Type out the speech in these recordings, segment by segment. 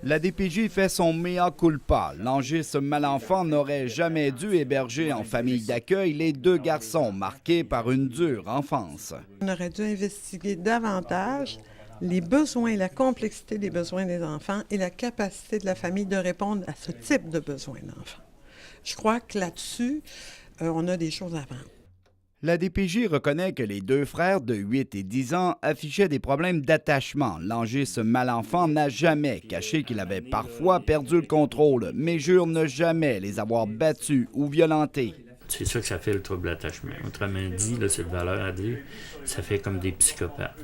La DPJ fait son mea culpa. Langis Malenfant n'aurait jamais dû héberger en famille d'accueil les deux garçons marqués par une dure enfance. On aurait dû investiguer davantage les besoins, la complexité des besoins des enfants et la capacité de la famille de répondre à ce type de besoins d'enfants. Je crois que là-dessus, on a des choses à apprendre. La DPJ reconnaît que les deux frères de 8 et 10 ans affichaient des problèmes d'attachement. Langis Malenfant n'a jamais caché qu'il avait parfois perdu le contrôle, mais jure ne jamais les avoir battus ou violentés. C'est ça que ça fait le trouble d'attachement. Autrement dit, là, c'est de valeur à dire, ça fait comme des psychopathes.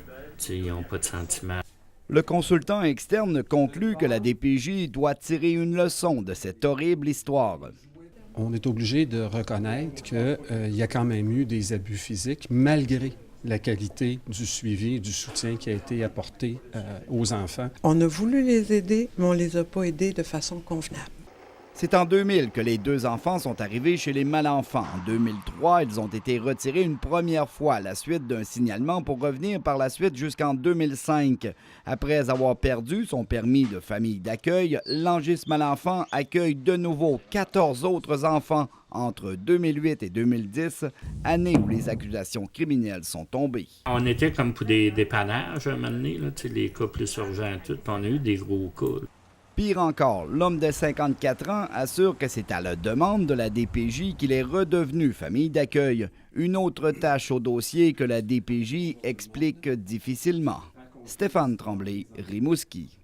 Ils n'ont pas de sentiments. Le consultant externe conclut que la DPJ doit tirer une leçon de cette horrible histoire. On est obligé de reconnaître qu'il y a quand même eu des abus physiques, malgré la qualité du suivi et du soutien qui a été apporté aux enfants. On a voulu les aider, mais on ne les a pas aidés de façon convenable. C'est en 2000 que les deux enfants sont arrivés chez les Malenfant. En 2003, ils ont été retirés une première fois à la suite d'un signalement pour revenir par la suite jusqu'en 2005. Après avoir perdu son permis de famille d'accueil, Langis Malenfant accueille de nouveau 14 autres enfants entre 2008 et 2010, année où les accusations criminelles sont tombées. On était comme pour des dépannages à un moment donné, là, les cas plus urgents et tout, puis on a eu des gros cas. Pire encore, l'homme de 54 ans assure que c'est à la demande de la DPJ qu'il est redevenu famille d'accueil. Une autre tâche au dossier que la DPJ explique difficilement. Stéphane Tremblay, Rimouski.